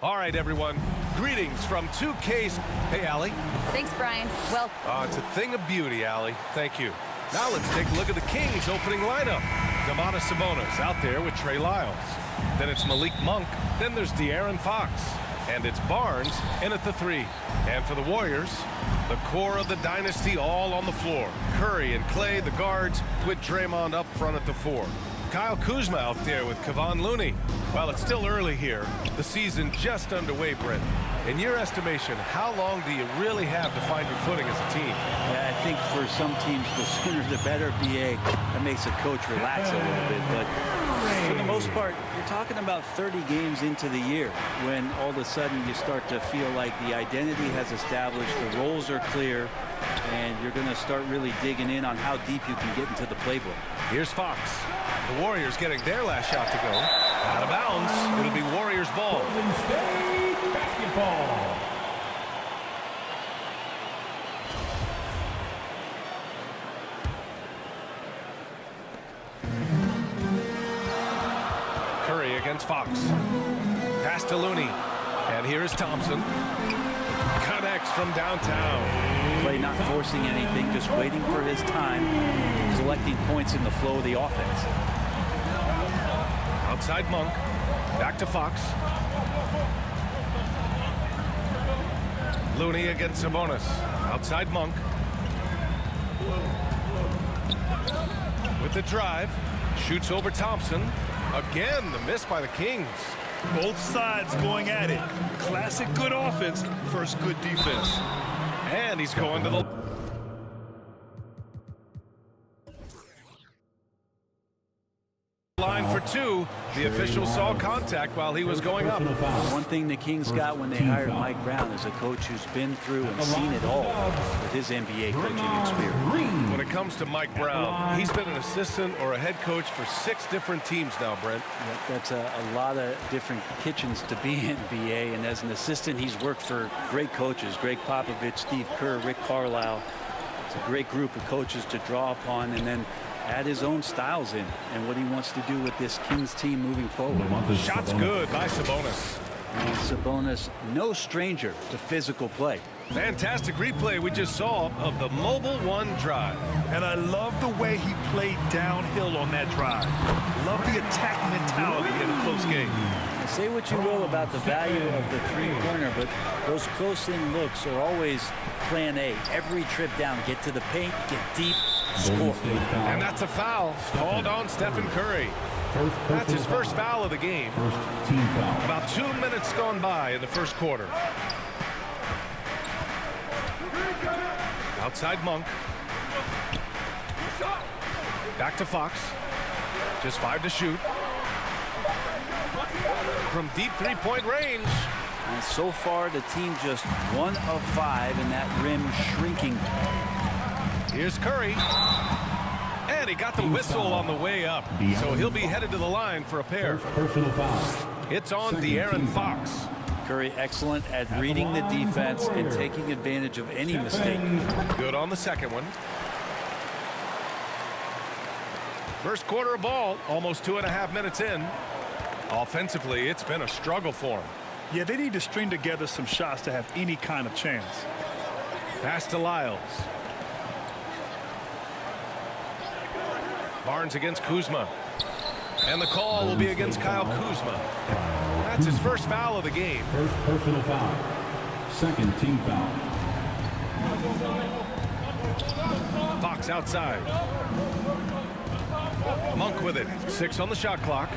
All right, everyone. Greetings from 2K's. Hey, Allie. Thanks, Brian. Well, It's a thing of beauty, Allie. Thank you. Now let's take a look at the Kings' opening lineup. Domantas Sabonis out there with Trey Lyles. Then it's Malik Monk. Then there's De'Aaron Fox. And it's Barnes in at the 3. And for the Warriors, the core of the dynasty all on the floor. Curry and Clay, the guards, with Draymond up front at the 4. Kyle Kuzma out there with Kevon Looney. While it's still early here, the season just underway, Brent. In your estimation, how long do you really have to find your footing as a team? Yeah, I think for some teams, the sooner the better, BA. That makes a coach relax a little bit. But for the most part, you're talking about 30 games into the year when all of a sudden you start to feel like the identity has established, the roles are clear, and you're going to start really digging in on how deep you can get into the playbook. Here's Fox. The Warriors getting their last shot to go. Out of bounds. It'll be Warriors ball. Golden State basketball. Curry against Fox. Pass to Looney. And here's Thompson. Connects from downtown. Clay not forcing anything, just waiting for his time, selecting points in the flow of the offense. Outside Monk. Back to Fox. Looney against Sabonis. Outside Monk. With the drive. Shoots over Thompson. Again, the miss by the Kings. Both sides going at it. Classic good offense, first good defense. And he's going to the line for 2. The official saw contact while he was going up. One thing the Kings got when they hired Mike Brown is a coach who's been through and seen it all with his NBA coaching experience. When it comes to Mike Brown, he's been an assistant or a head coach for 6 different teams now, Brent. Yep, that's a lot of different kitchens to be in, BA. And as an assistant, he's worked for great coaches, Greg Popovich, Steve Kerr, Rick Carlisle. It's a great group of coaches to draw upon and then add his own styles in and what he wants to do with this Kings team moving forward. Shots good by Sabonis. And Sabonis, no stranger to physical play. Fantastic replay we just saw of the Mobile One drive. And I love the way he played downhill on that drive. Love the attack mentality in a close game. Now, say what you will about the value of the three-pointer, but those close-in looks are always plan A. Every trip down, get to the paint, get deep, score. And that's a foul called on Stephen Curry. That's his first foul of the game. First team foul. About 2 minutes gone by in the first quarter. Outside Monk. Back to Fox. Just 5 to shoot. From deep three-point range. And so far, the team just 1 of 5 and that rim shrinking. Here's Curry. And he got the whistle on the way up. So he'll be headed to the line for a pair. Personal foul. It's on De'Aaron Fox. Curry excellent at reading the defense and taking advantage of any mistake. Good on the second one. First quarter of ball, almost 2.5 minutes in. Offensively, it's been a struggle for him. Yeah, they need to string together some shots to have any kind of chance. Pass to Lyles. Barnes against Kuzma. And the call will be against Kyle Kuzma. That's his first foul of the game. First personal foul. Second team foul. Fox outside. Monk with it. 6 on the shot clock.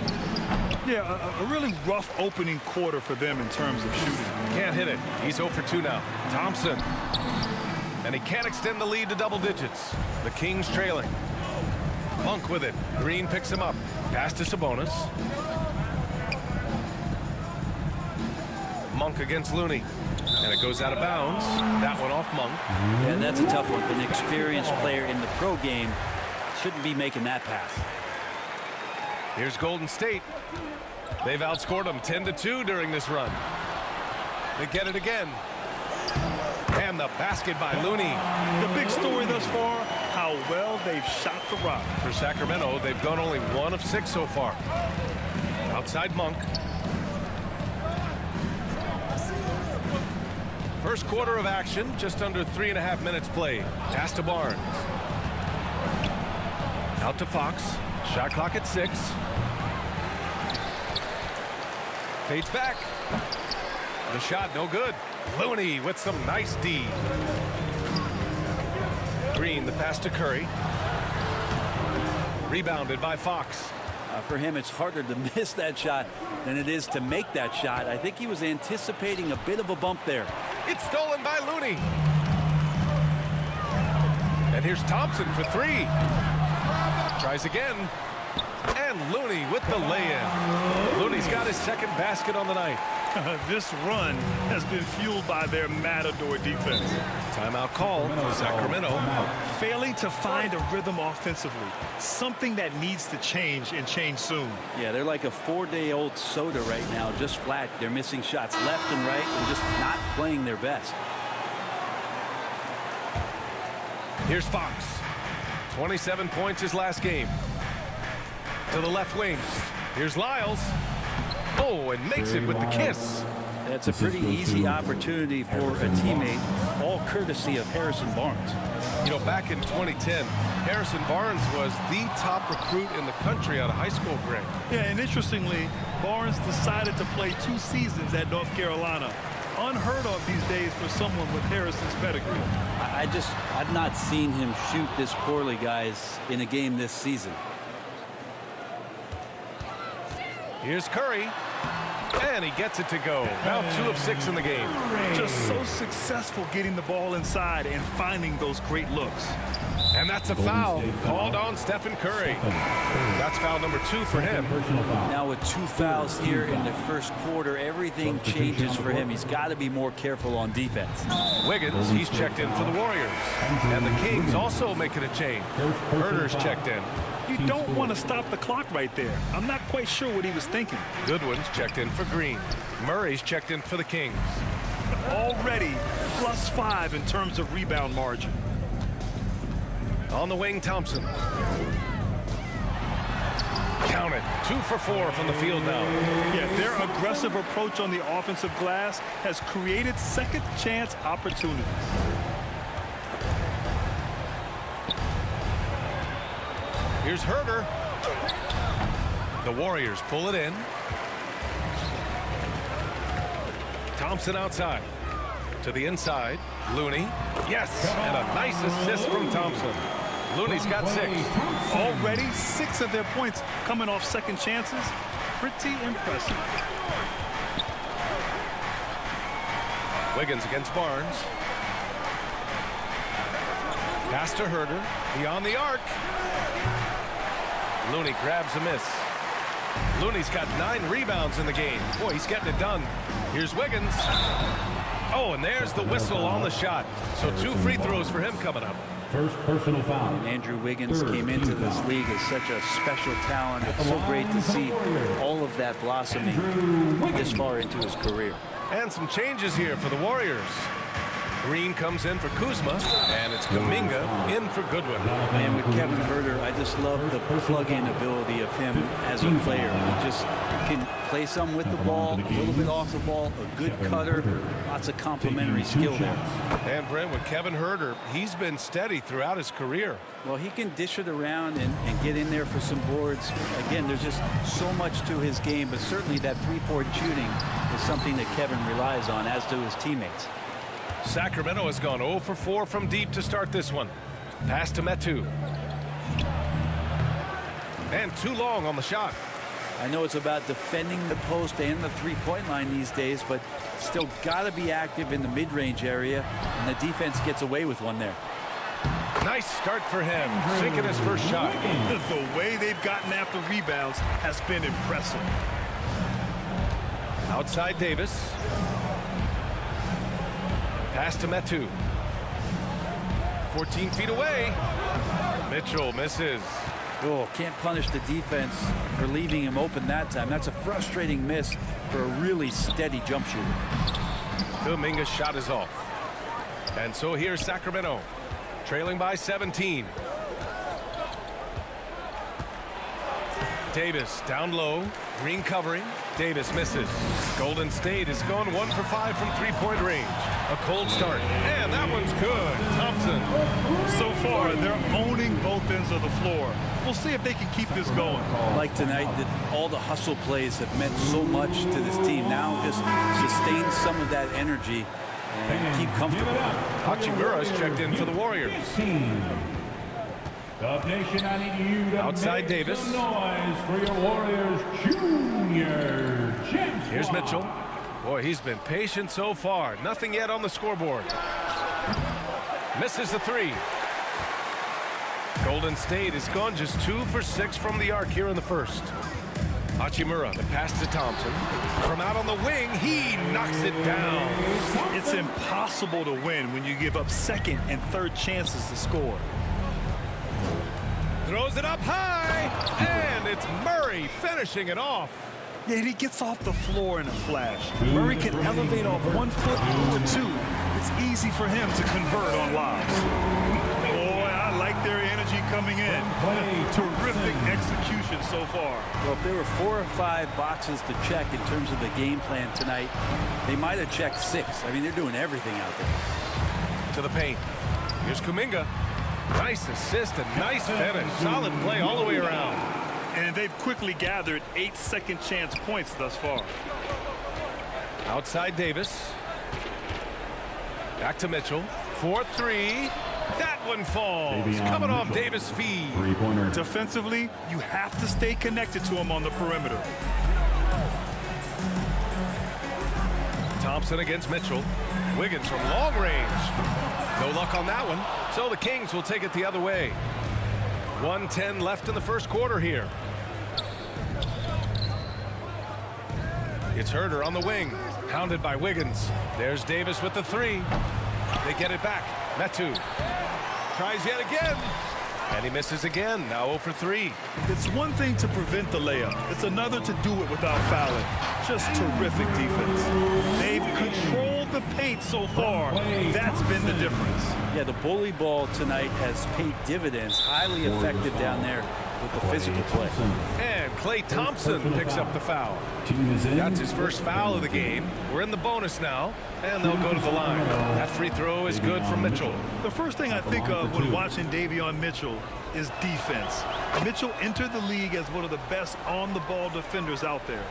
Yeah, a really rough opening quarter for them in terms of shooting. Can't hit it. He's 0 for 2 now. Thompson. And he can't extend the lead to double digits. The Kings trailing. Monk with it. Green picks him up. Pass to Sabonis. Monk against Looney. And it goes out of bounds. That one off Monk. Yeah, that's a tough one. An experienced player in the pro game shouldn't be making that pass. Here's Golden State. They've outscored them 10-2 during this run. They get it again. And the basket by Looney. The big story thus far, how well they've shot the rock. For Sacramento, they've gone only 1 of 6 so far. Outside Monk. First quarter of action, just under 3.5 minutes played. Pass to Barnes. Out to Fox. Shot clock at 6. Fades back. The shot no good. Looney with some nice D. Green, the pass to Curry. Rebounded by Fox. For him, it's harder to miss that shot than it is to make that shot. I think he was anticipating a bit of a bump there. It's stolen by Looney. And here's Thompson for 3. Tries again. And Looney with the lay-in. Looney's got his second basket on the night. This run has been fueled by their Matador defense. Timeout call for Sacramento. Failing to find a rhythm offensively. Something that needs to change and change soon. Yeah, they're like a 4-day-old soda right now, just flat. They're missing shots left and right and just not playing their best. Here's Fox. 27 points his last game. To the left wing. Here's Lyles. Oh, and makes it with the kiss. That's a pretty easy opportunity for a teammate, all courtesy of Harrison Barnes. You know, back in 2010, Harrison Barnes was the top recruit in the country out of high school grade. Yeah, and interestingly, Barnes decided to play 2 seasons at North Carolina. Unheard of these days for someone with Harrison's pedigree. I've not seen him shoot this poorly, guys, in a game this season. Here's Curry. And he gets it to go. Now 2 of 6 in the game. Just so successful getting the ball inside and finding those great looks. And that's a foul called on Stephen Curry. That's foul number 2 for him. Now with 2 fouls here in the first quarter, everything changes for him. He's got to be more careful on defense. Wiggins, he's checked in for the Warriors. And the Kings also making a change. Herder's checked in. You don't want to stop the clock right there. I'm not quite sure what he was thinking. Goodwin's checked in for Green. Murray's checked in for the Kings. Already +5 in terms of rebound margin. On the wing, Thompson. Count it. 2 for 4 from the field now. Yeah, their aggressive approach on the offensive glass has created second chance opportunities. Here's Herder. The Warriors pull it in. Thompson outside. To the inside. Looney. Yes, and a nice assist from Thompson. Looney's got 6. Already 6 of their points coming off second chances. Pretty impressive. Wiggins against Barnes. Pass to Herder. Beyond the arc. Looney grabs a miss. Looney's got 9 rebounds in the game. Boy, he's getting it done. Here's Wiggins. Oh, and there's the whistle on the shot. So 2 free throws for him coming up. First personal foul. Andrew Wiggins came into this league as such a special talent. It's so great to see all of that blossoming this far into his career. And some changes here for the Warriors. Green comes in for Kuzma, and it's Kuminga in for Goodwin. And with Kevin Herder, I just love the plug-in ability of him as a player. He just can play some with the ball, a little bit off the ball, a good cutter, lots of complementary skill there. And Brent, with Kevin Herder, he's been steady throughout his career. Well, he can dish it around and get in there for some boards. Again, there's just so much to his game, but certainly that three-point shooting is something that Kevin relies on, as do his teammates. Sacramento has gone 0 for 4 from deep to start this one. Pass to Metu. And too long on the shot. I know it's about defending the post and the three-point line these days, but still got to be active in the mid-range area, and the defense gets away with one there. Nice start for him, sinking his first shot. The way they've gotten after rebounds has been impressive. Outside Davis. Pass to Metu. 14 feet away. Mitchell misses. Oh, can't punish the defense for leaving him open that time. That's a frustrating miss for a really steady jump shooter. Kuminga's shot is off. And so here's Sacramento, trailing by 17. Davis down low, Green covering. Davis misses. Golden State is going 1 for 5 from three-point range. A cold start. And that one's good. Thompson. So far, they're owning both ends of the floor. We'll see if they can keep this going. Like tonight, that all the hustle plays have meant so much to this team. Now just sustain some of that energy and keep comfortable. Hachimura's checked in for the Warriors. Outside Davis. Noise for your Warriors Junior. Here's Mitchell. Boy, he's been patient so far. Nothing yet on the scoreboard. Misses the three. Golden State has gone just 2 for 6 from the arc here in the first. Hachimura, the pass to Thompson. From out on the wing, he knocks it down. It's impossible to win when you give up second and third chances to score. Throws it up high, and it's Murray finishing it off. Yeah, he gets off the floor in a flash. Murray can elevate off 1 foot or 2. It's easy for him to convert on lobs. Boy, I like their energy coming in. Terrific execution so far. Well, if there were 4 or 5 boxes to check in terms of the game plan tonight, they might have checked 6. I mean, they're doing everything out there. To the paint. Here's Kuminga. Nice assist and nice finish. Solid play all the way around. And they've quickly gathered 8 second chance points thus far. Outside Davis. Back to Mitchell. 4-3. That one falls. Coming off Davis' feed. Three-pointer. Defensively, you have to stay connected to him on the perimeter. Thompson against Mitchell. Wiggins from long range. No luck on that one. So the Kings will take it the other way. 1:10 left in the first quarter here. It's Herder on the wing. Hounded by Wiggins. There's Davis with the three. They get it back. Metu tries yet again. And he misses again. Now 0 for 3. It's one thing to prevent the layup. It's another to do it without fouling. Just terrific defense. They've controlled the paint so far. That's been the difference. Yeah, the bully ball tonight has paid dividends. Highly effective down there with the physical play. And Klay Thompson picks up the foul. That's his first foul of the game. We're in the bonus now, and they'll go to the line. That free throw is good from Mitchell. The first thing I think of when watching Davion Mitchell is defense. Mitchell entered the league as one of the best on-the-ball defenders out there.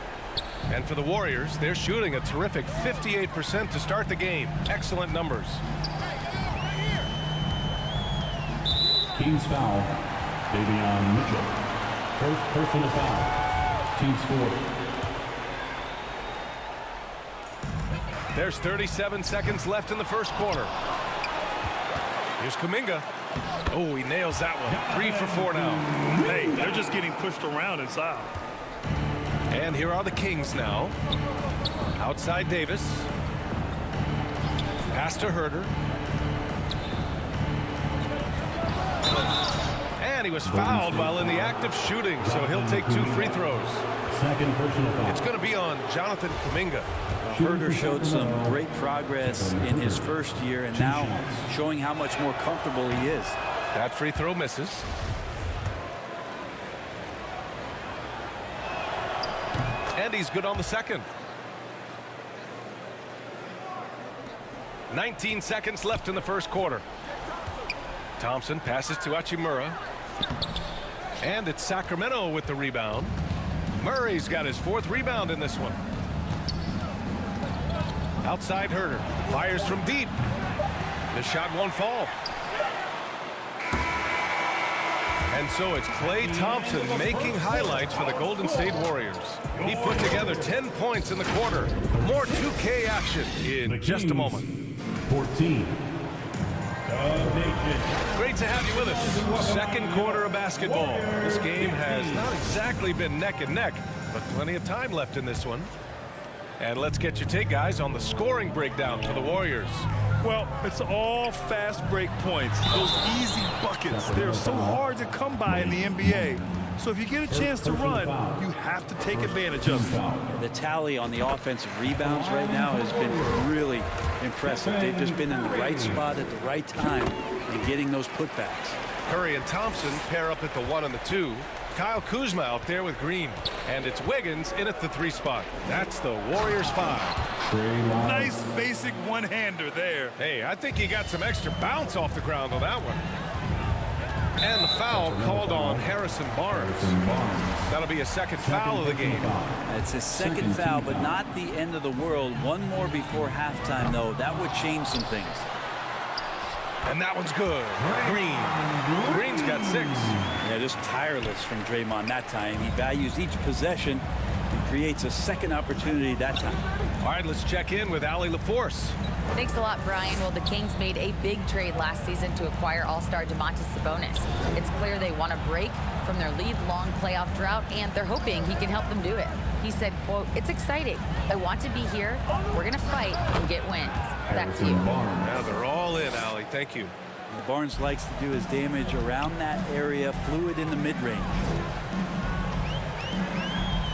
And for the Warriors, they're shooting a terrific 58% to start the game. Excellent numbers. Kings foul. Davion Mitchell. First personal foul. Team's fourth. There's 37 seconds left in the first quarter. Here's Kuminga. Oh, he nails that one. 3 for 4 now. Hey, they're just getting pushed around inside. And here are the Kings now. Outside Davis. Pass to Herder. And he was fouled while in the act of shooting, so he'll take 2 free throws. Second personal foul. It's going to be on Jonathan Kuminga. Herder showed some great progress in his first year and now showing how much more comfortable he is. That free throw misses. And he's good on the second. 19 seconds left in the first quarter. Thompson passes to Hachimura. And it's Sacramento with the rebound. Murray's got his 4th rebound in this one. Outside Herder. Fires from deep. The shot won't fall. And so it's Klay Thompson making highlights for the Golden State Warriors. He put together 10 points in the quarter. More 2K action in just a moment. 14. Great to have you with us. Second quarter of basketball. This game has not exactly been neck and neck, but plenty of time left in this one. And let's get your take, guys, on the scoring breakdown for the Warriors. Well, it's all fast break points. Those easy buckets. They're so hard to come by in the NBA. So if you get a chance to run, you have to take advantage of it. The tally on the offensive rebounds right now has been really impressive. They've just been in the right spot at the right time and getting those putbacks. Curry and Thompson pair up at the 1 and the 2. Kyle Kuzma out there with Green. And it's Wiggins in at the 3 spot. That's the Warriors 5. Nice basic one-hander there. Hey, I think he got some extra bounce off the ground on that one. And the foul called on Harrison Barnes. That'll be a second foul of the game. It's his second foul, but not the end of the world. One more before halftime, though. That would change some things. And that one's good. Green's got 6. Yeah, just tireless from Draymond that time. He values each possession and creates a second opportunity that time. All right, let's check in with Allie LaForce. Thanks a lot, Brian. Well, the Kings made a big trade last season to acquire all-star Domantas Sabonis. It's clear they want to break from their lead-long playoff drought, and they're hoping he can help them do it. He said, quote, "It's exciting. I want to be here. We're going to fight and get wins." Back to you. Now they're all in, Allie. Thank you. Barnes likes to do his damage around that area, fluid in the mid-range.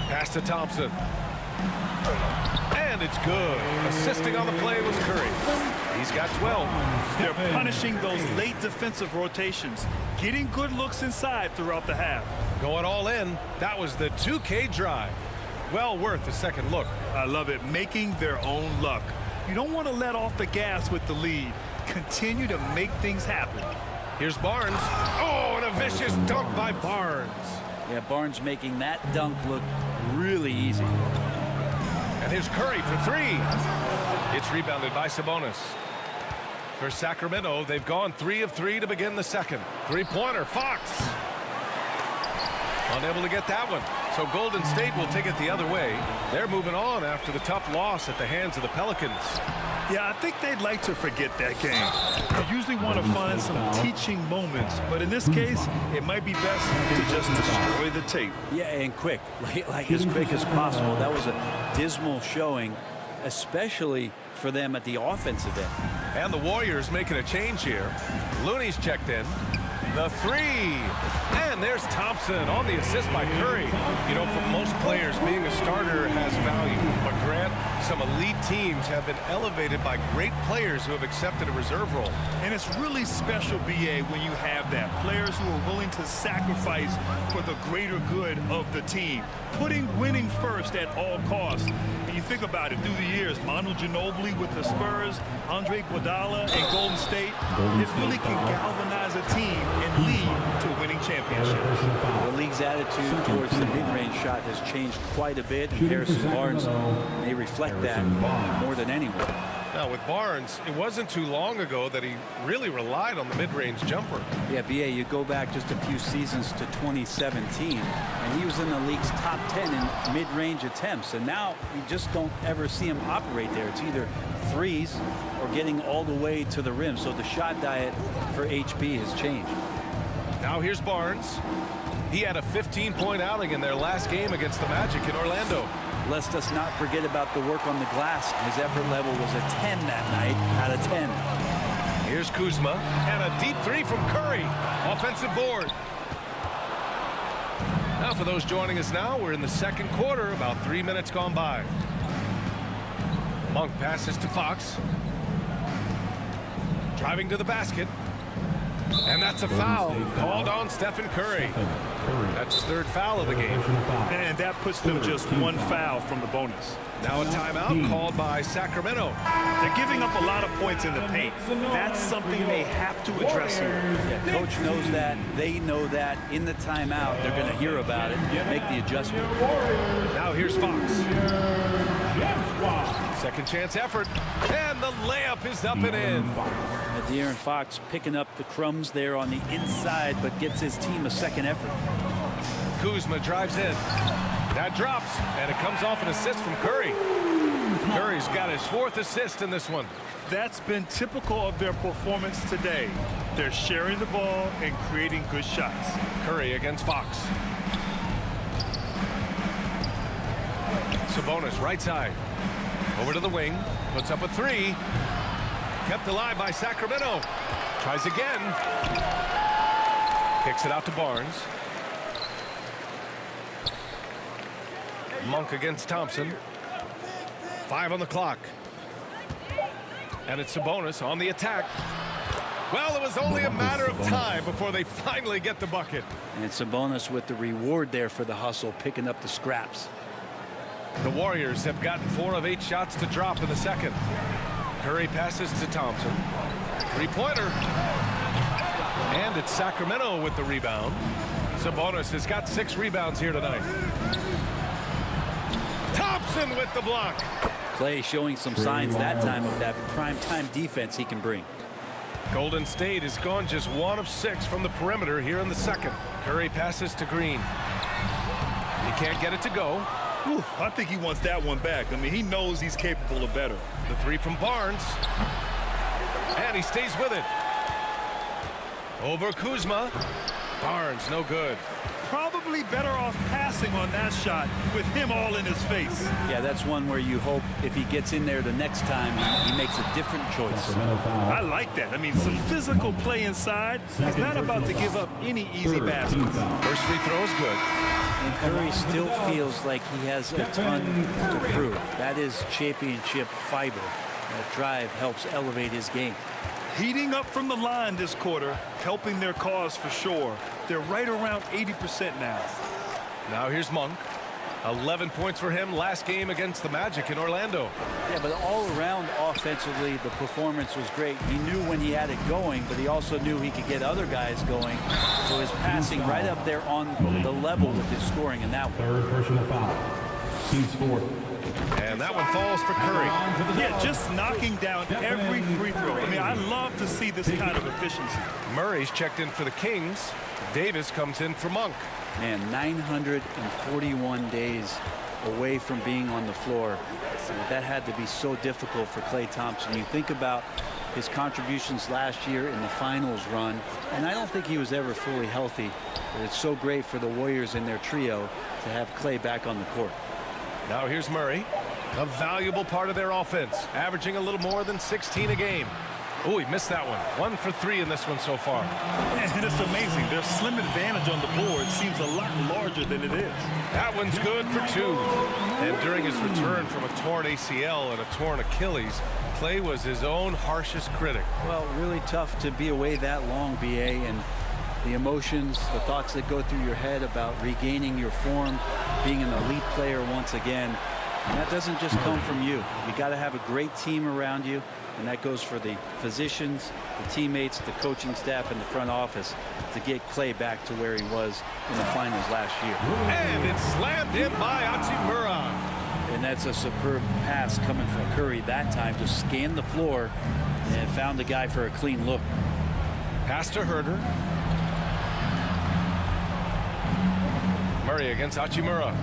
Pass to Thompson. And it's good. Assisting on the play was Curry. He's got 12. They're punishing those late defensive rotations, getting good looks inside throughout the half. Going all in. That was the 2K drive. Well worth a second look. I love it. Making their own luck. You don't want to let off the gas with the lead. Continue to make things happen. Here's Barnes. Oh, and a vicious dunk by Barnes. Yeah, Barnes making that dunk look really easy. And here's Curry for 3. It's rebounded by Sabonis. For Sacramento, they've gone 3 of 3 to begin the second. 3-pointer, Fox. Unable to get that one. So Golden State will take it the other way. They're moving on after the tough loss at the hands of the Pelicans. Yeah, I think they'd like to forget that game. They usually want to find some teaching moments, but in this case, it might be best to just destroy the tape. Yeah, and quick, like as quick as possible. That was a dismal showing, especially for them at the offensive end. And the Warriors making a change here. Looney's checked in. The 3. And there's Thompson on the assist by Curry. You know, for most players, being a starter has value. But Grant, some elite teams have been elevated by great players who have accepted a reserve role. And it's really special, B.A., when you have that. Players who are willing to sacrifice for the greater good of the team. Putting winning first at all costs. And you think about it, through the years, Manu Ginobili with the Spurs, Andre Iguodala and Golden State, it really can galvanize a team and lead to a winning championship. The league's attitude towards the mid-range shot has changed quite a bit, and Harrison Barnes may reflect that more than anyone. Now, with Barnes, it wasn't too long ago that he really relied on the mid-range jumper. Yeah, B.A., you go back just a few seasons to 2017, and he was in the league's top 10 in mid-range attempts, and now you just don't ever see him operate there. It's either threes or getting all the way to the rim, so the shot diet for HB has changed. Now here's Barnes. He had a 15-point outing in their last game against the Magic in Orlando. Let us not forget about the work on the glass. His effort level was a 10 that night out of 10. Here's Kuzma, and a deep 3 from Curry. Offensive board. Now for those joining us now, we're in the second quarter, about 3 minutes gone by. Monk passes to Fox. Driving to the basket. And that's a foul called on Stephen Curry. That's his 3rd foul of the game. And that puts them just 1 foul from the bonus. Now a timeout called by Sacramento. They're giving up a lot of points in the paint. That's something they have to address here. Yeah, coach knows that. They know that. In the timeout, they're going to hear about it, make the adjustment. Now here's Fox. Second chance effort. And the layup is up and in. De'Aaron Fox picking up the crumbs there on the inside, but gets his team a second effort. Kuzma drives in. That drops, and it comes off an assist from Curry. Curry's got his 4th assist in this one. That's been typical of their performance today. They're sharing the ball and creating good shots. Curry against Fox. Sabonis right side. Over to the wing. Puts up a 3. Kept alive by Sacramento. Tries again. Kicks it out to Barnes. Monk against Thompson. 5 on the clock. And it's Sabonis on the attack. Well, it was only a matter of time before they finally get the bucket. And it's a bonus with the reward there for the hustle, picking up the scraps. The Warriors have gotten 4 of 8 shots to drop in the second. Curry passes to Thompson. Three-pointer. And it's Sacramento with the rebound. Sabonis has got 6 rebounds here tonight. Thompson with the block. Clay showing some signs that time of that prime-time defense he can bring. Golden State has gone just 1 of 6 from the perimeter here in the second. Curry passes to Green. He can't get it to go. Whew, I think he wants that one back. I mean, he knows he's capable of better. The 3 from Barnes. And he stays with it. Over Kuzma. Barnes, no good. Probably better off passing on that shot with him all in his face. Yeah, that's one where you hope if he gets in there the next time, he makes a different choice. I like that. I mean, some physical play inside. He's not about to give up any easy baskets. First free throw is good. And Curry still feels like he has a ton to prove. That is championship fiber. That drive helps elevate his game. Heating up from the line this quarter, helping their cause for sure. They're right around 80% now. Now here's Monk. 11 points for him last game against the Magic in Orlando. Yeah, but all around offensively, the performance was great. He knew when he had it going, but he also knew he could get other guys going. So his passing right up there on the level with his scoring in that one. Third personal foul. Team's fourth. And that one falls for Curry. Yeah, just knocking down every free throw. I mean, I love to see this kind of efficiency. Murray's checked in for the Kings. Davis comes in for Monk. Man, 941 days away from being on the floor. That had to be so difficult for Klay Thompson. You think about his contributions last year in the finals run, and I don't think he was ever fully healthy. But it's so great for the Warriors and their trio to have Klay back on the court. Now here's Murray, a valuable part of their offense, averaging a little more than 16 a game. Oh, he missed that one. 1 for 3 in this one so far. And it's amazing. Their slim advantage on the board seems a lot larger than it is. That one's good for 2. And during his return from a torn ACL and a torn Achilles, Klay was his own harshest critic. Well, really tough to be away that long, BA, and the emotions, the thoughts that go through your head about regaining your form, being an elite player once again. And that doesn't just come from you. You got to have a great team around you, and that goes for the physicians, the teammates, the coaching staff, and the front office to get Klay back to where he was in the finals last year. And it's slammed in by Hachimura. And that's a superb pass coming from Curry that time to scan the floor and found the guy for a clean look. Pass to Herder. Murray against Hachimura.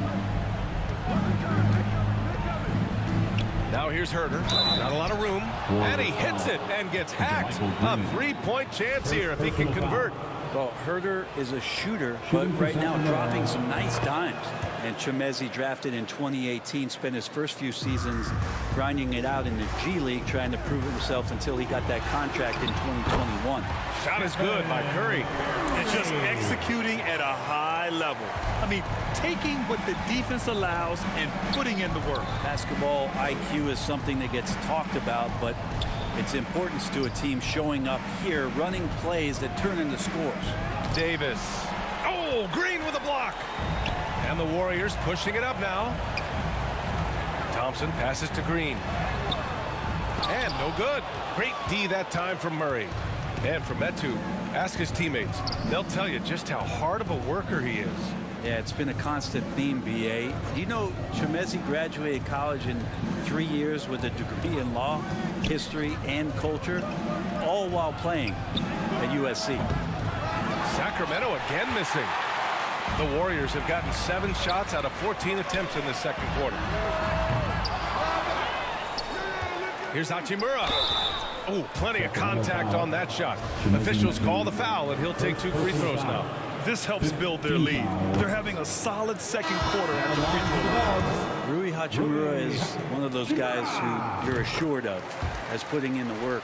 Now here's Herder. Not a lot of room. And he hits it and gets hacked. A 3-point chance here if he can convert. Well, Herder is a shooter, but right now dropping some nice dimes. And Chemezi, drafted in 2018, spent his first few seasons grinding it out in the G League, trying to prove himself until he got that contract in 2021. Shot is good by Curry. And just executing at a high level. I mean, taking what the defense allows and putting in the work. Basketball IQ is something that gets talked about, but its importance to a team showing up here, running plays that turn into scores. Davis. Oh, Green with a block. And the Warriors pushing it up now. Thompson passes to Green. And no good. Great D that time from Murray. And from Metu, ask his teammates. They'll tell you just how hard of a worker he is. Yeah, it's been a constant theme, BA. Do you know Chemezi graduated college in 3 years with a degree in law, history, and culture, all while playing at USC. Sacramento again missing. The Warriors have gotten 7 shots out of 14 attempts in the second quarter. Here's Hachimura. Oh, plenty of contact on that shot. Officials call the foul, and he'll take 2 free throws now. This helps build their lead. They're having a solid second quarter after free throw. Rui Hachimura is one of those guys who you're assured of as putting in the work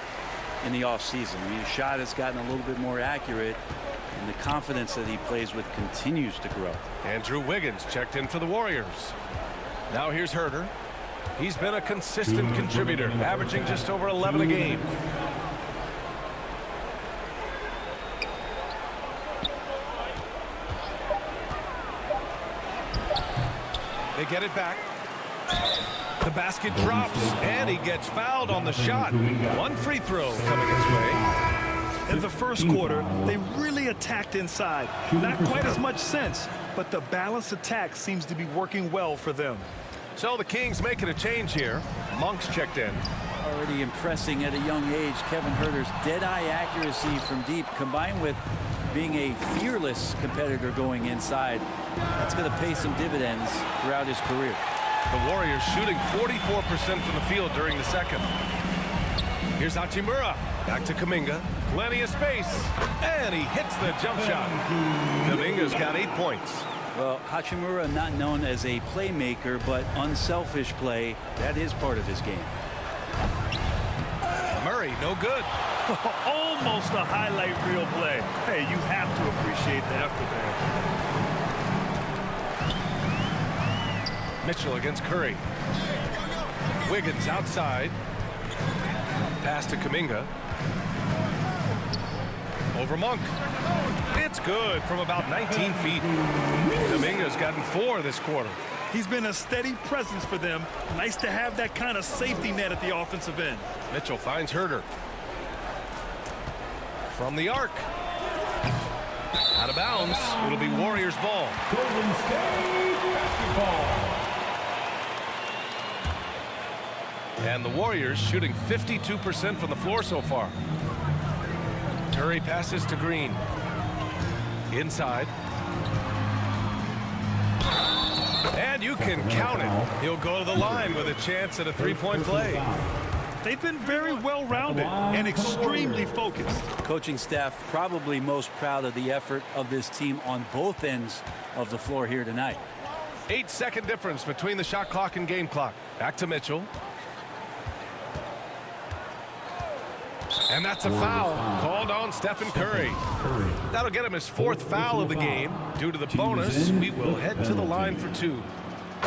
in the offseason. I mean, his shot has gotten a little bit more accurate, and the confidence that he plays with continues to grow. Andrew Wiggins checked in for the Warriors. Now here's Herder. He's been a consistent contributor, averaging just over 11 a game. They get it back. The basket drops, and he gets fouled on the shot. One free throw coming his way. In the first quarter, they really attacked inside. Not quite as much sense, but the balanced attack seems to be working well for them. So the Kings making a change here. Monk's checked in. Already impressing at a young age, Kevin Huerter's dead-eye accuracy from deep, combined with being a fearless competitor going inside. That's going to pay some dividends throughout his career. The Warriors shooting 44% from the field during the second. Here's Hachimura. Back to Kuminga. Plenty of space. And he hits the jump shot. Kuminga's got 8 points. Well, Hachimura not known as a playmaker, but unselfish play. That is part of his game. Murray, no good. Almost a highlight reel play. Hey, you have to appreciate the effort there. Mitchell against Curry. Wiggins outside. Pass to Kuminga. Over Monk. It's good from about 19 feet. Kuminga's gotten 4 this quarter. He's been a steady presence for them. Nice to have that kind of safety net at the offensive end. Mitchell finds Huerter. From the arc. Out of bounds. It'll be Warriors ball. Golden State basketball. And the Warriors shooting 52% from the floor so far. Curry passes to Green. Inside. And you can count it. He'll go to the line with a chance at a three-point play. They've been very well-rounded and extremely focused. Coaching staff probably most proud of the effort of this team on both ends of the floor here tonight. 8-second difference between the shot clock and game clock. Back to Mitchell. And that's a foul called on Stephen Curry. That'll get him his 4th foul of the game. Due to the bonus, we will head to the line for 2.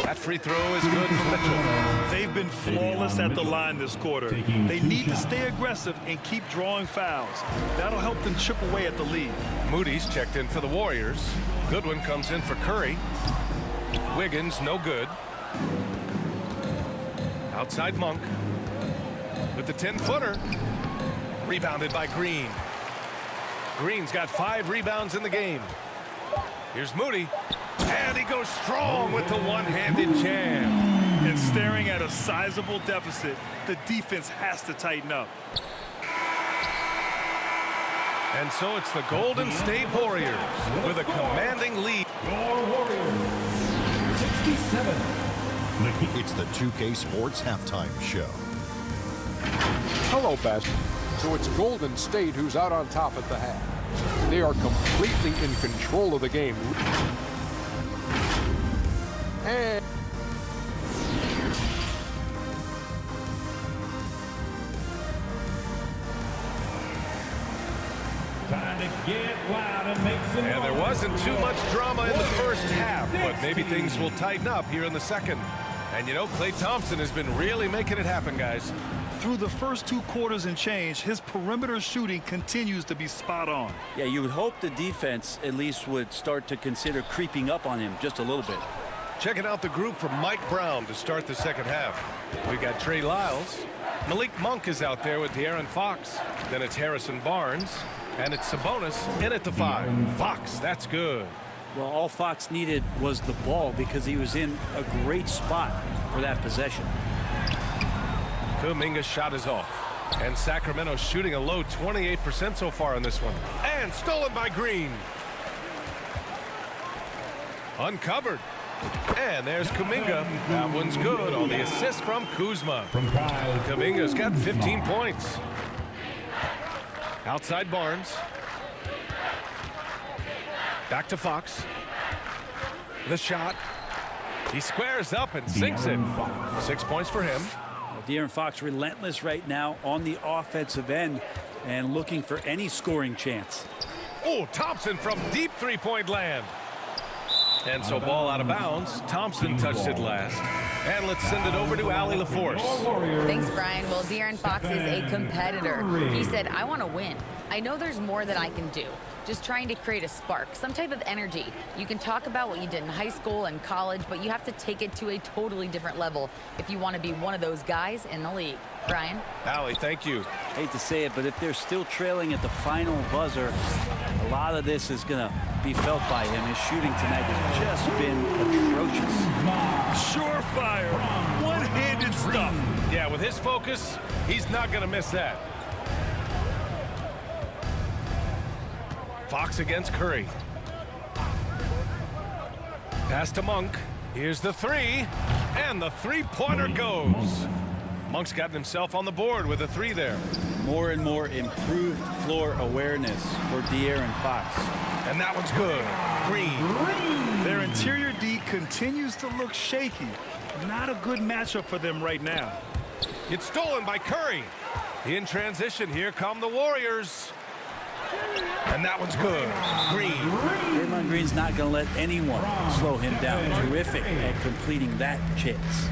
That free throw is good for Mitchell. They've been flawless at the line this quarter. They need to stay aggressive and keep drawing fouls. That'll help them chip away at the lead. Moody's checked in for the Warriors. Goodwin comes in for Curry. Wiggins, no good. Outside Monk. With the 10-footer. Rebounded by Green. Green's got 5 rebounds in the game. Here's Moody. And he goes strong with the one-handed jam. And staring at a sizable deficit, the defense has to tighten up. And so it's the Golden State Warriors with a commanding lead. Your Warriors, 67. It's the 2K Sports Halftime Show. Hello, Best. So it's Golden State who's out on top at the half. They are completely in control of the game. And Time to get loud and make some And there wasn't too much drama in the first half, but maybe things will tighten up here in the second. And you know, Klay Thompson has been really making it happen, guys. Through the first 2 quarters and change, his perimeter shooting continues to be spot on. Yeah, you would hope the defense at least would start to consider creeping up on him just a little bit. Checking out the group from Mike Brown to start the second half. We got Trey Lyles. Malik Monk is out there with De'Aaron Fox. Then it's Harrison Barnes. And it's Sabonis in at the 5. Fox, that's good. Well, all Fox needed was the ball because he was in a great spot for that possession. Kuminga's shot is off. And Sacramento shooting a low 28% so far in this one. And stolen by Green. Uncovered. And there's Kuminga. That one's good on the assist from Kuzma. Kuminga's got 15 points. Outside Barnes. Back to Fox. The shot. He squares up and sinks it. 6 points for him. De'Aaron Fox relentless right now on the offensive end and looking for any scoring chance. Oh, Thompson from deep three-point land. And so ball out of bounds. Thompson touched it last. And let's send it over to Allie LaForce. Thanks, Brian. Well, De'Aaron Fox is a competitor. He said, I want to win. I know there's more that I can do. Just trying to create a spark, some type of energy. You can talk about what you did in high school and college, but you have to take it to a totally different level if you want to be one of those guys in the league. Brian? Allie, thank you. Hate to say it, but if they're still trailing at the final buzzer, a lot of this is going to be felt by him. His shooting tonight has just been atrocious. Surefire, one-handed stuff. Yeah, with his focus, he's not going to miss that. Fox against Curry. Pass to Monk. Here's the three. And the three-pointer goes. Monk's gotten himself on the board with a three there. More and more improved floor awareness for De'Aaron Fox. And that one's good. Green. Their interior D continues to look shaky. Not a good matchup for them right now. It's stolen by Curry. In transition, here come the Warriors. And that one's good. Green. Draymond Green's not going to let anyone slow him down. Terrific at completing that chance.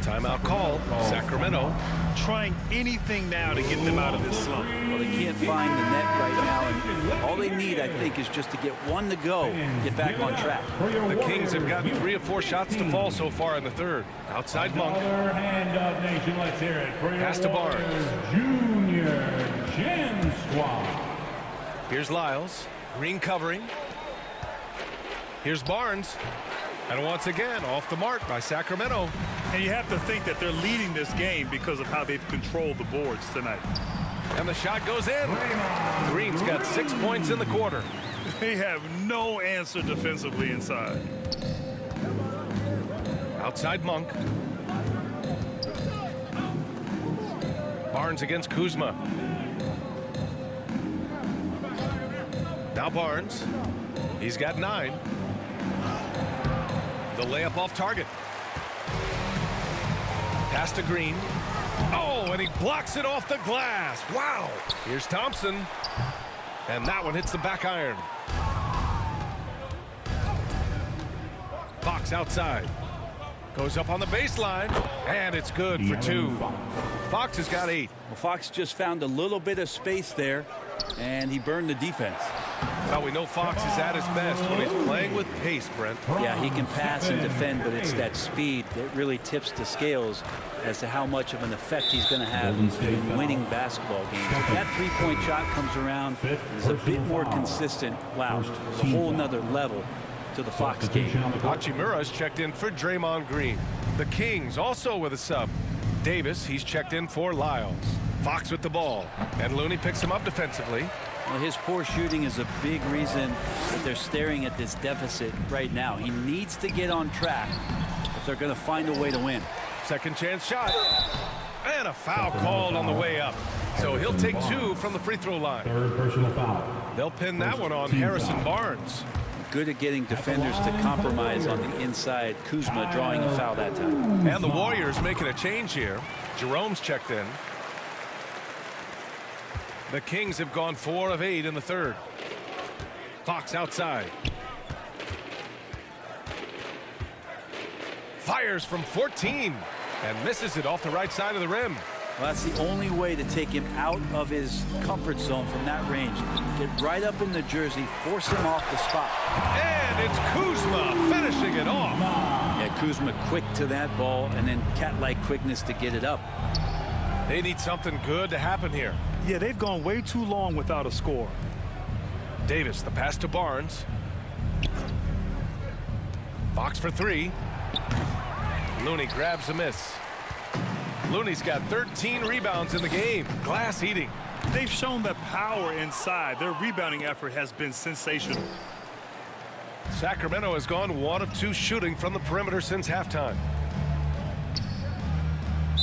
Timeout called. Sacramento. Trying anything now to get them out of this slump. Well, they can't find the net right now, and all they need, I think, is just to get one to go, get back on track. The Kings have gotten 3 or 4 shots to fall so far in the third. Outside Monk. Hand up, nation. Let's hear it for your Pass to Barnes. Junior Gen Squad. Here's Lyles. Green covering. Here's Barnes. And once again, off the mark by Sacramento. And you have to think that they're leading this game because of how they've controlled the boards tonight. And the shot goes in. Green's got 6 points in the quarter. They have no answer defensively inside. Outside Monk. Barnes against Kuzma. Now Barnes. He's got 9. The layup off target. Pass to Green. Oh, and he blocks it off the glass. Wow. Here's Thompson. And that one hits the back iron. Fox outside. Goes up on the baseline. And it's good for 2. Fox has got 8. Well, Fox just found a little bit of space there, and he burned the defense. Well, we know Fox is at his best when he's playing with pace, Brent. Yeah, he can pass and defend, but it's that speed that really tips the scales as to how much of an effect he's going to have in winning basketball games. If that three-point shot comes around, is a bit more consistent. Wow, there's a whole nother level to the Fox game. Hachimura's checked in for Draymond Green. The Kings also with a sub. Davis, he's checked in for Lyles. Fox with the ball. And Looney picks him up defensively. Well, his poor shooting is a big reason that they're staring at this deficit right now. He needs to get on track if they're going to find a way to win. Second chance shot. And a foul called on the way up. So he'll take 2 from the free throw line. Third personal foul. They'll pin that one on Harrison Barnes. Good at getting defenders to compromise on the inside. Kuzma drawing a foul that time. And the Warriors making a change here. Jerome's checked in. The Kings have gone 4 of 8 in the third. Fox outside. Fires from 14 and misses it off the right side of the rim. Well, that's the only way to take him out of his comfort zone from that range. Get right up in the jersey, force him off the spot. And it's Kuzma finishing it off. Yeah, Kuzma quick to that ball, and then cat-like quickness to get it up. They need something good to happen here. Yeah, they've gone way too long without a score. Davis, the pass to Barnes. Fox for 3. Looney grabs a miss. Looney's got 13 rebounds in the game. Glass eating. They've shown that power inside. Their rebounding effort has been sensational. Sacramento has gone 1 of 2 shooting from the perimeter since halftime.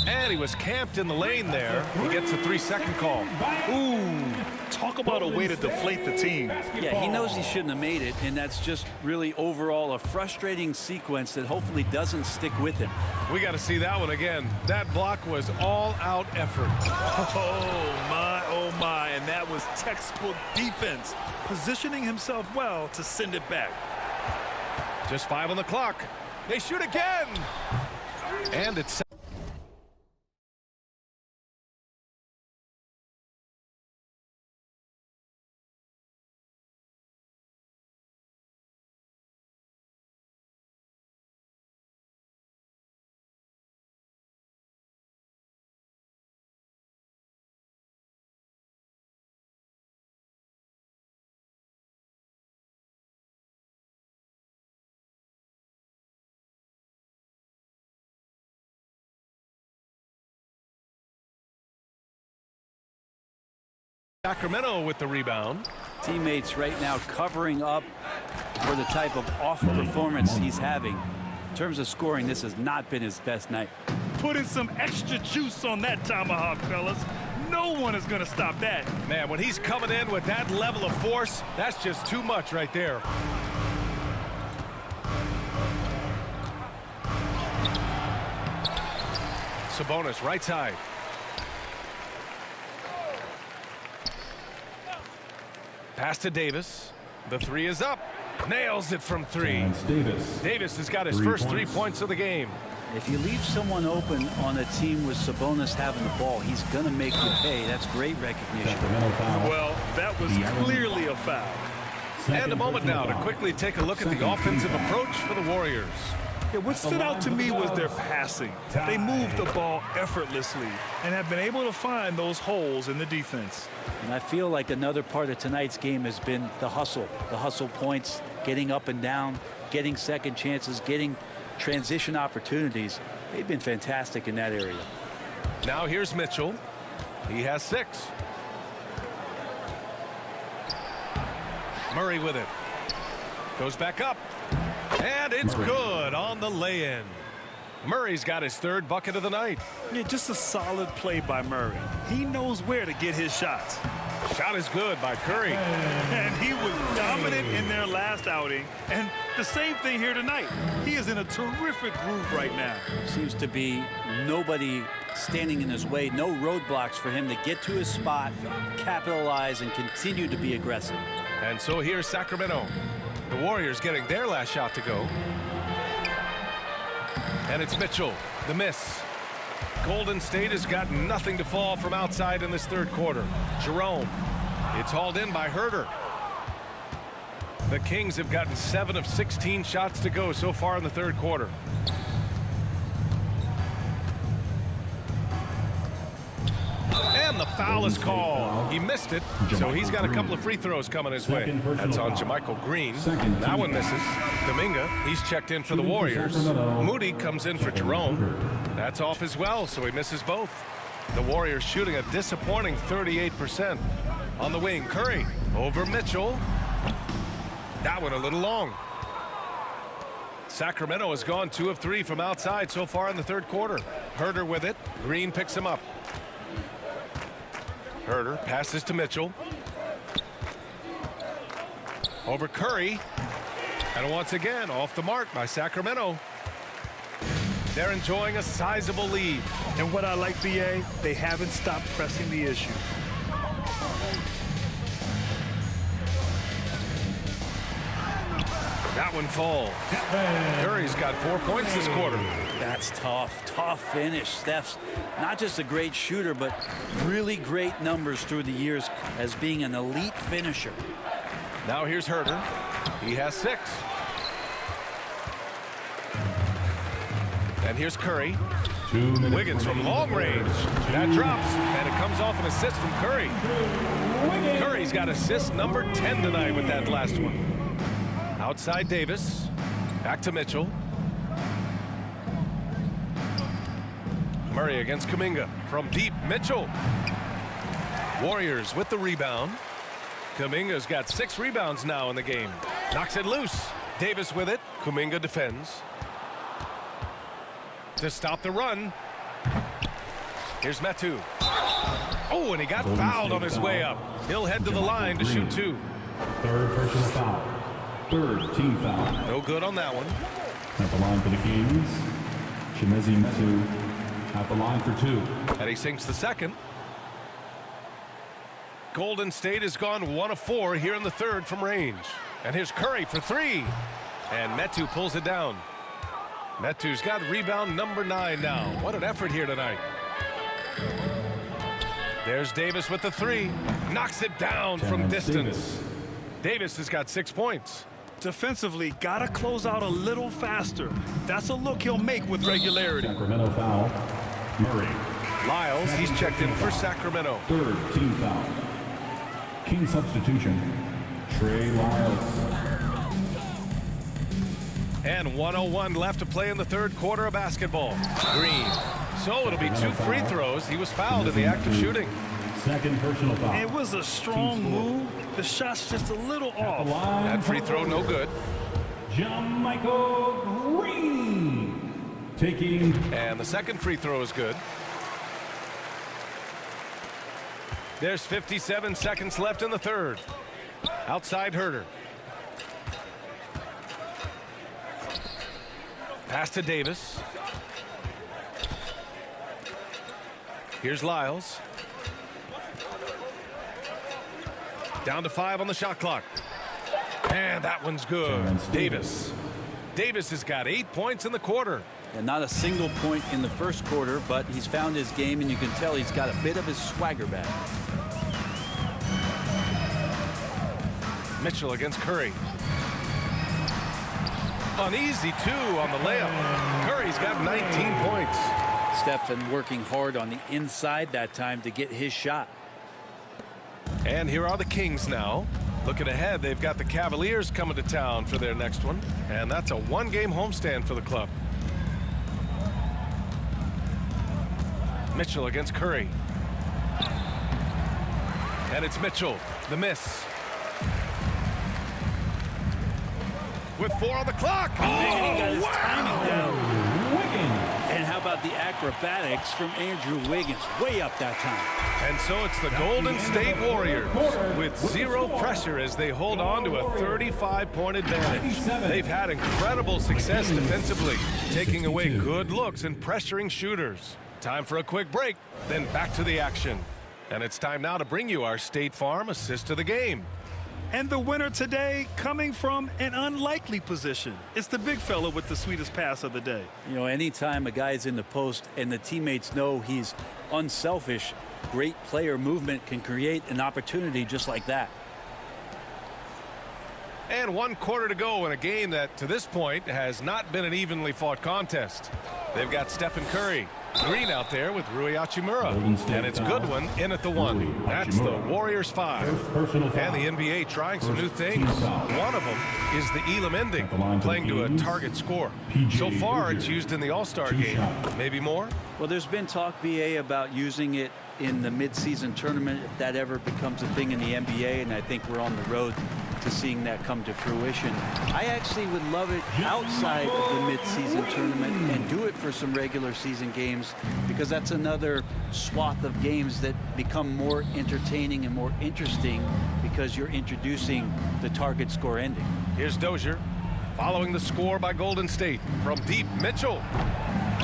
And he was camped in the lane there. He gets a 3-second call. Ooh, talk about a way to deflate the team. Yeah, he knows he shouldn't have made it, and that's just really overall a frustrating sequence that hopefully doesn't stick with him. We got to see that one again. That block was all-out effort. Oh my, and that was textbook defense, positioning himself well to send it back. Just 5 on the clock. They shoot again. And it's Sacramento with the rebound. Teammates right now covering up for the type of off performance he's having. In terms of scoring, this has not been his best night. Putting some extra juice on that tomahawk, fellas. No one is going to stop that. Man, when he's coming in with that level of force, that's just too much right there. Sabonis, right side. Pass to Davis. The three is up. Nails it from three. Davis has got his first 3 points of the game. If you leave someone open on a team with Sabonis having the ball, he's going to make you pay. That's great recognition. Well, that was clearly a foul. And a moment now to quickly take a look at the offensive approach for the Warriors. Yeah, what stood out to me was their passing. They moved the ball effortlessly and have been able to find those holes in the defense. And I feel like another part of tonight's game has been the hustle points, getting up and down, getting second chances, getting transition opportunities. They've been fantastic in that area. Now here's Mitchell. He has 6. Murray with it. Goes back up. And it's good on the lay-in. Murray's got his 3rd bucket of the night. Yeah, just a solid play by Murray. He knows where to get his shots. Shot is good by Curry. And he was dominant in their last outing. And the same thing here tonight. He is in a terrific groove right now. Seems to be nobody standing in his way, no roadblocks for him to get to his spot, capitalize, and continue to be aggressive. And so here's Sacramento. The Warriors getting their last shot to go. And it's Mitchell, the miss. Golden State has got nothing to fall from outside in this 3rd quarter. Jerome, it's hauled in by Herter. The Kings have gotten 7 of 16 shots to go so far in the 3rd quarter. And the foul is called. He missed it, so he's got a couple of free throws coming his way. That's on JaMychal Green. That one misses. Kuminga, he's checked in for the Warriors. Moody comes in for Jerome. That's off as well, so he misses both. The Warriors shooting a disappointing 38%. On the wing, Curry over Mitchell. That one a little long. Sacramento has gone 2 of 3 from outside so far in the 3rd quarter. Herter with it. Green picks him up. Herter passes to Mitchell. Over Curry. And once again, off the mark by Sacramento. They're enjoying a sizable lead. And what I like, BA, they haven't stopped pressing the issue. That one falls. Curry's got 4 points this quarter. That's tough finish. Steph's not just a great shooter, but really great numbers through the years as being an elite finisher. Now here's Herter. He has 6. And here's Curry. Wiggins from long range. That drops, and it comes off an assist from Curry. Curry's got assist number 10 tonight with that last one. Outside Davis. Back to Mitchell. Murray against Kuminga. From deep, Mitchell. Warriors with the rebound. Kuminga's got 6 rebounds now in the game. Knocks it loose. Davis with it. Kuminga defends. To stop the run. Here's Metu. Oh, and he got fouled on his way up. He'll head to the line to shoot 2. 3rd personal foul. 3rd team foul. No good on that one. At the line for the Kings, Chimezie Metu at the line for 2. And he sinks the 2nd. Golden State has gone 1 of 4 here in the 3rd from range. And here's Curry for 3. And Metu pulls it down. Metu's got rebound number 9 now. What an effort here tonight. There's Davis with the 3. Knocks it down from distance. Davis has got 6 points. Defensively, gotta close out a little faster. That's a look he'll make with regularity. Sacramento foul. Murray. Lyles, he's checked in for Sacramento. 3rd team foul. King substitution. Trey Lyles. And 1:01 left to play in the 3rd quarter of basketball. Green. So it'll be 2 free throws. He was fouled in the act of shooting. Second personal foul. It was a strong move. The shot's just a little off. That free throw no good. Michael Green taking. And the second free throw is good. There's 57 seconds left in the third. Outside Herter. Pass to Davis. Here's Lyles. Down to 5 on the shot clock. And that one's good. Davis. Davis has got 8 points in the quarter. And not a single point in the first quarter, but he's found his game, and you can tell he's got a bit of his swagger back. Mitchell against Curry. An easy 2 on the layup. Curry's got 19 points. Stephen working hard on the inside that time to get his shot. And here are the Kings now. Looking ahead, they've got the Cavaliers coming to town for their next one. And that's a one-game homestand for the club. Mitchell against Curry. And it's Mitchell. The miss. With 4 on the clock. And he got his wow. timing down. Wiggins. And how about the acrobatics from Andrew Wiggins? Way up that time. And so it's the Golden State Warriors with 0 pressure as they hold on to a 35-point advantage. They've had incredible success defensively, taking away good looks and pressuring shooters. Time for a quick break, then back to the action. And it's time now to bring you our State Farm assist of the game. And the winner today coming from an unlikely position. It's the big fella with the sweetest pass of the day. You know, anytime a guy's in the post and the teammates know he's unselfish, great player movement can create an opportunity just like that. And 1 quarter to go in a game that, to this point, has not been an evenly fought contest. They've got Stephen Curry. Green out there with Rui Hachimura. And it's Goodwin in at the 1. That's the Warriors 5. And the NBA trying some new things. One of them is the Elam ending, playing to a target score. So far, it's used in the All-Star game. Maybe more? Well, there's been talk, BA, about using it in the midseason tournament if that ever becomes a thing in the NBA, and I think we're on the road to seeing that come to fruition. I actually would love it outside of the midseason tournament and do it for some regular season games, because that's another swath of games that become more entertaining and more interesting because you're introducing the target score ending. Here's Dozier following the score by Golden State. From deep, Mitchell.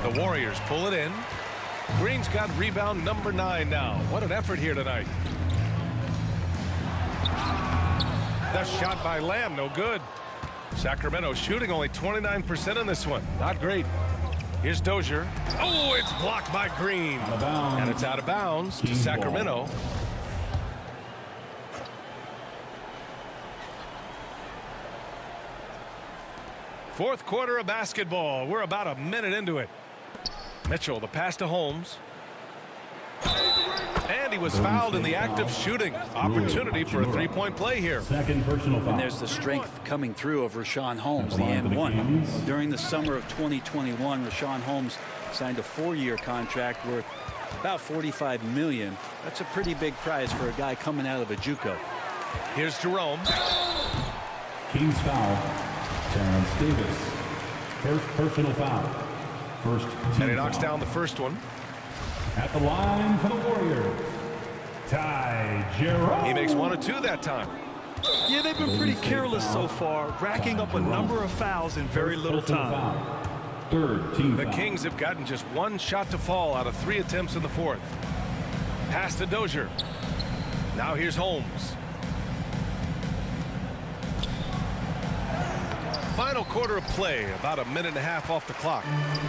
The Warriors pull it in. Green's got rebound number 9 now. What an effort here tonight. The shot by Lamb, no good. Sacramento shooting only 29% in this one. Not great. Here's Dozier. Oh, it's blocked by Green. And it's out of bounds to Sacramento. Fourth quarter of basketball. We're about a minute into it. Mitchell, the pass to Holmes. And he was fouled in the act of shooting. Opportunity for a 3-point play here. Second personal foul. And there's the strength coming through of Rashawn Holmes, the M1. During the summer of 2021, Rashawn Holmes signed a 4-year contract worth about $45 million. That's a pretty big prize for a guy coming out of a JUCO. Here's Jerome. Kings foul. Terrence Davis. First personal foul. First team And he knocks foul. down the first one. At the line for the Warriors, Ty Jerome. He makes 1 or 2 that time. Yeah, they've been pretty careless so far, racking up a number of fouls in very little time. Third team The foul. Kings have gotten just 1 shot to fall out of 3 attempts in the fourth. Pass to Dozier. Now here's Holmes. Final quarter of play, about a minute and a half off the clock.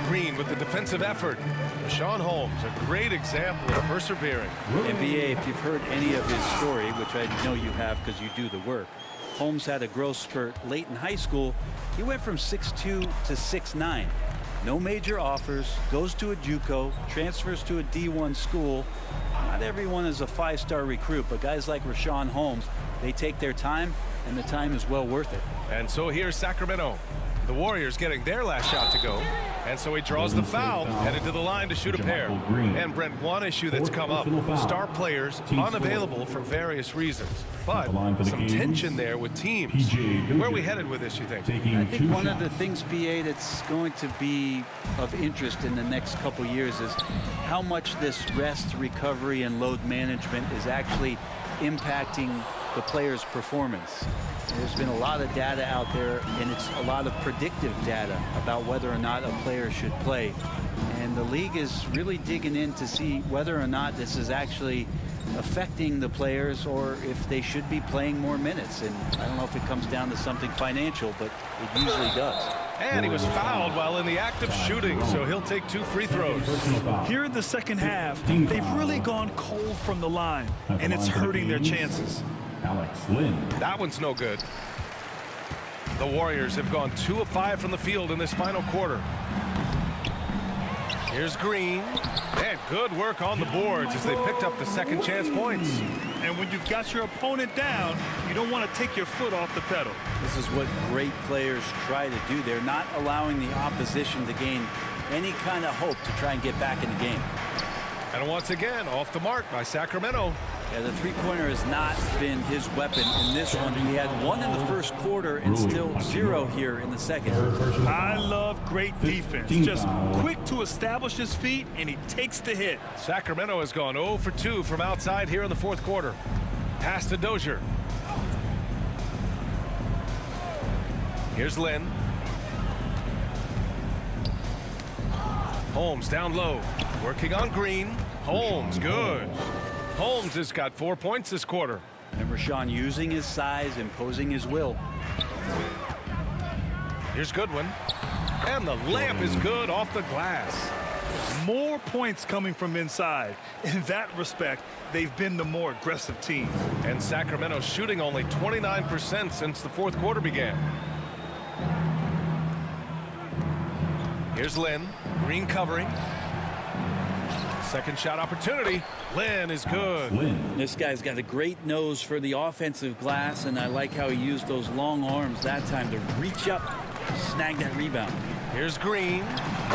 Green with the defensive effort. Rashawn Holmes, a great example of persevering. NBA, if you've heard any of his story, which I know you have because you do the work, Holmes had a growth spurt late in high school. He went from 6'2" to 6'9". No major offers, goes to a JUCO, transfers to a D1 school. Not everyone is a 5-star recruit, but guys like Rashawn Holmes, they take their time, and the time is well worth it. And so here's Sacramento. The Warriors getting their last shot to go. And so he draws the foul, headed to the line to shoot a pair. And Brent, one issue that's come up, star players unavailable for various reasons. But some tension there with teams. Where are we headed with this, you think? I think one of the things, BA, that's going to be of interest in the next couple years is how much this rest, recovery, and load management is actually impacting the player's performance. There's been a lot of data out there, and it's a lot of predictive data about whether or not a player should play. And the league is really digging in to see whether or not this is actually affecting the players or if they should be playing more minutes. And I don't know if it comes down to something financial, but it usually does. And he was fouled while in the act of shooting, so he'll take 2 free throws. Here in the second half, they've really gone cold from the line, and it's hurting their chances. Alex Lynn. That one's no good. The Warriors have gone 2 of 5 from the field in this final quarter. Here's Green. And good work on the boards as they picked up the second chance points. And when you've got your opponent down, you don't want to take your foot off the pedal. This is what great players try to do. They're not allowing the opposition to gain any kind of hope to try and get back in the game. And once again, off the mark by Sacramento. Yeah, the three-pointer has not been his weapon in this one. He had 1 in the first quarter and still 0 here in the second. I love great defense. Just quick to establish his feet, and he takes the hit. Sacramento has gone 0 for 2 from outside here in the fourth quarter. Pass to Dozier. Here's Lynn. Holmes down low. Working on Green. Holmes, good. Holmes has got 4 points this quarter. And Rashawn using his size, imposing his will. Here's Goodwin. And the layup is good off the glass. More points coming from inside. In that respect, they've been the more aggressive team. And Sacramento shooting only 29% since the fourth quarter began. Here's Lynn. Green covering. Second shot opportunity. Lynn is good. This guy's got a great nose for the offensive glass, and I like how he used those long arms that time to reach up, snag that rebound. Here's Green.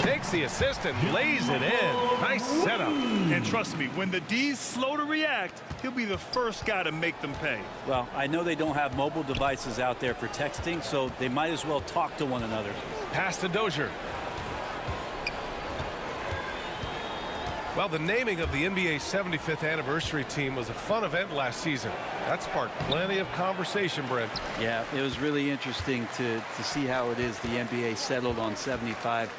Takes the assist and lays it in. Nice setup. And trust me, when the D's slow to react, he'll be the first guy to make them pay. Well, I know they don't have mobile devices out there for texting, so they might as well talk to one another. Pass to Dozier. Well, the naming of the NBA's 75th anniversary team was a fun event last season. That sparked plenty of conversation, Brent. Yeah, it was really interesting to see how it is the NBA settled on 75.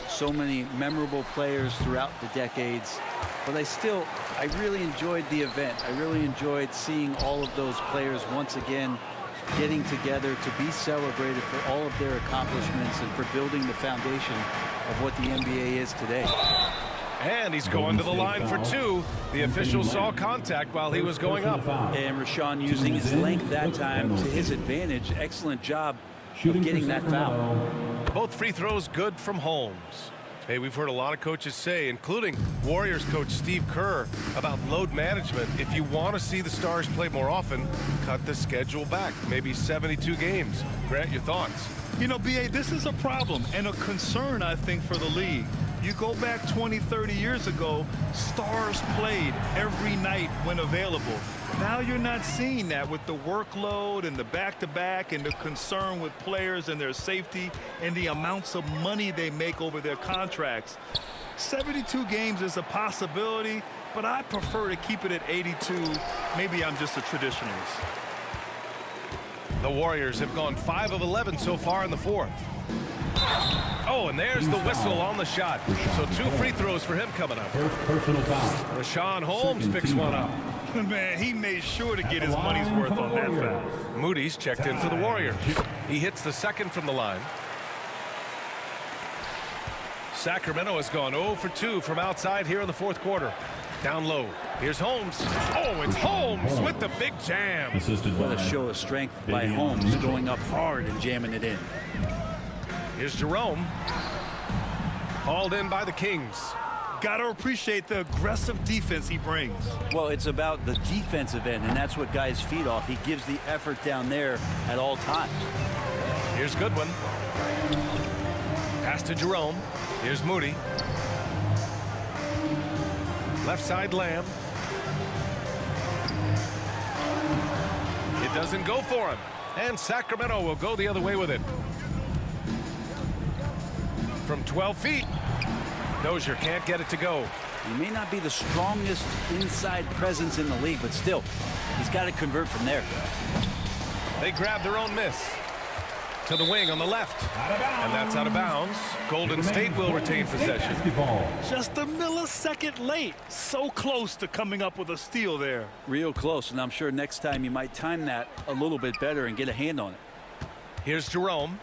So many memorable players throughout the decades. But I really enjoyed the event. I really enjoyed seeing all of those players once again getting together to be celebrated for all of their accomplishments and for building the foundation of what the NBA is today. And he's going to the line for 2. The official saw contact while he was going up. And Rashawn using his length that time to his advantage. Excellent job of getting that foul. Both free throws good from Holmes. Hey, we've heard a lot of coaches say, including Warriors coach Steve Kerr, about load management. If you want to see the Stars play more often, cut the schedule back. Maybe 72 games. Grant, your thoughts? You know, BA, this is a problem and a concern, I think, for the league. You go back 20, 30 years ago, Stars played every night when available. Now you're not seeing that with the workload and the back-to-back and the concern with players and their safety and the amounts of money they make over their contracts. 72 games is a possibility, but I prefer to keep it at 82. Maybe I'm just a traditionalist. The Warriors have gone 5 of 11 so far in the fourth. Oh, and there's the whistle on the shot. So 2 free throws for him coming up. Personal foul. Rashawn Holmes picks one up. Man, he made sure to get his money's worth on that foul. Moody's checked in for the Warriors. He hits the second from the line. Sacramento has gone 0 for 2 from outside here in the fourth quarter. Down low. Here's Holmes. Oh, it's Holmes with the big jam. What a show of strength by Holmes, going up hard and jamming it in. Here's Jerome. Hauled in by the Kings. Got to appreciate the aggressive defense he brings. Well, it's about the defensive end, and that's what guys feed off. He gives the effort down there at all times. Here's Goodwin. Pass to Jerome. Here's Moody. Left side Lamb. It doesn't go for him. And Sacramento will go the other way with it. From 12 feet. Dozier can't get it to go. He may not be the strongest inside presence in the league, but still, he's got to convert from there. They grab their own miss. To the wing on the left. And that's out of bounds. Golden State will retain possession. Just a millisecond late. So close to coming up with a steal there. Real close, and I'm sure next time you might time that a little bit better and get a hand on it. Here's Jerome.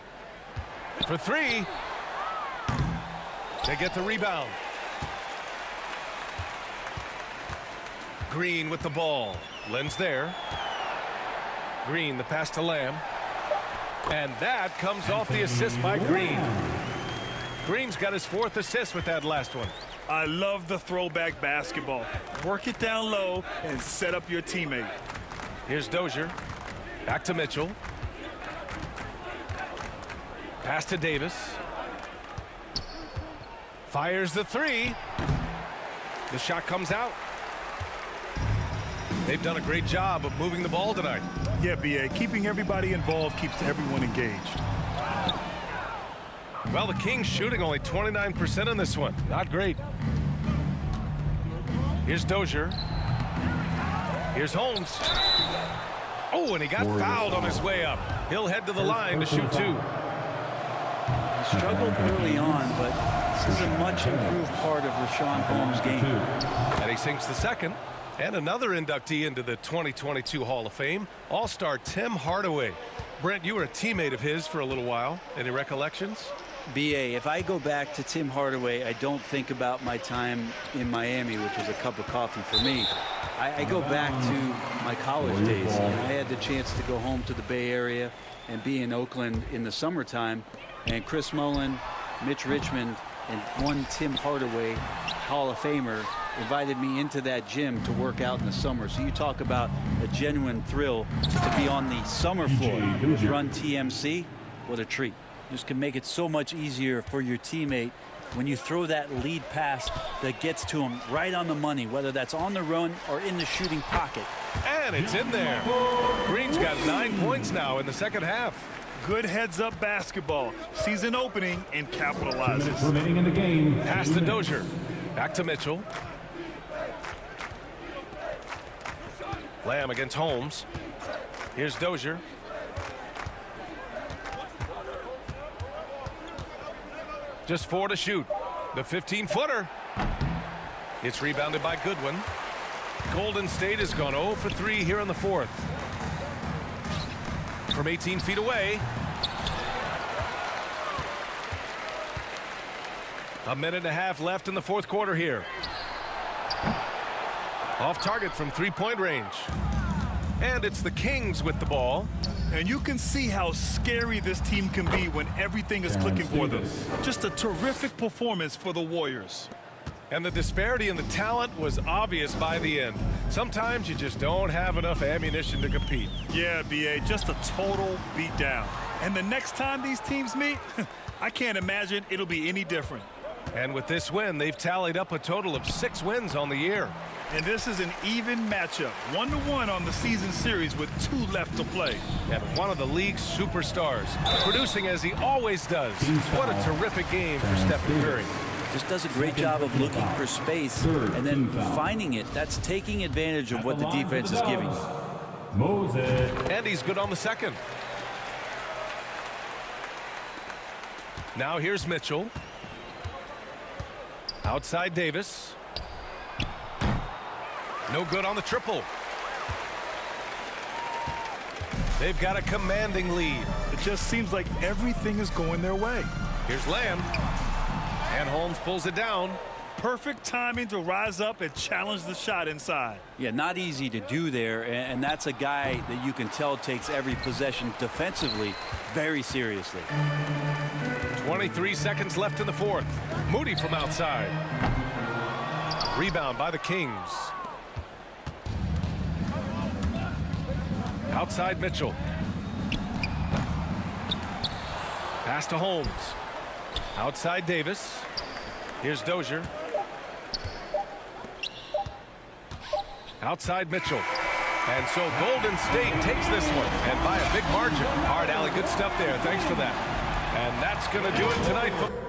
For three. They get the rebound. Green with the ball. Len's there. Green, the pass to Lamb. And that comes off the assist by Green. Green's got his 4th assist with that last one. I love the throwback basketball. Work it down low and set up your teammate. Here's Dozier. Back to Mitchell. Pass to Davis. Fires the three. The shot comes out. They've done a great job of moving the ball tonight. Yeah, B.A. Keeping everybody involved keeps everyone engaged. Well, the Kings shooting only 29% in this one. Not great. Here's Dozier. Here's Holmes. Oh, and he got fouled on his way up. He'll head to the line to shoot 2. He struggled early on, but this is a much improved part of Richaun Holmes' game. And he sinks the second. And another inductee into the 2022 Hall of Fame, All-Star Tim Hardaway. Brent, you were a teammate of his for a little while. Any recollections? B.A., if I go back to Tim Hardaway, I don't think about my time in Miami, which was a cup of coffee for me. I go back to my college days. And I had the chance to go home to the Bay Area and be in Oakland in the summertime. And Chris Mullin, Mitch Richmond, and one Tim Hardaway, Hall of Famer, invited me into that gym to work out in the summer. So you talk about a genuine thrill to be on the summer floor with Run TMC. What a treat. Just can make it so much easier for your teammate when you throw that lead pass that gets to him right on the money, whether that's on the run or in the shooting pocket. And it's in there. Green's got 9 points now in the second half. Good heads-up basketball. Sees an opening and capitalizes. Remaining in the game. Pass to Dozier. Back to Mitchell. Lamb against Holmes. Here's Dozier. Just 4 to shoot. The 15-footer. It's rebounded by Goodwin. Golden State has gone 0 for 3 here in the 4th. From 18 feet away. A minute and a half left in the 4th quarter here. Off target from 3-point range. And it's the Kings with the ball. And you can see how scary this team can be when everything is clicking for them. Just a terrific performance for the Warriors. And the disparity in the talent was obvious by the end. Sometimes you just don't have enough ammunition to compete. Yeah, B.A., just a total beatdown. And the next time these teams meet, I can't imagine it'll be any different. And with this win, they've tallied up a total of 6 wins on the year. And this is an even matchup, 1-1 on the season series with 2 left to play. And one of the league's superstars, producing as he always does. What a terrific game for Stephen Curry. Just does a great job of looking for space and then finding it. That's taking advantage of what the defense is giving. Moses. And he's good on the second. Now here's Mitchell. Outside Davis. No good on the triple. They've got a commanding lead. It just seems like everything is going their way. Here's Lamb. And Holmes pulls it down. Perfect timing to rise up and challenge the shot inside. Yeah, not easy to do there, and that's a guy that you can tell takes every possession defensively very seriously. 23 seconds left in the 4th. Moody from outside. Rebound by the Kings. Outside Mitchell. Pass to Holmes. Outside Davis. Here's Dozier. Outside Mitchell. And so Golden State takes this one, and by a big margin. All right, Allie, good stuff there. Thanks for that. And that's going to do it tonight.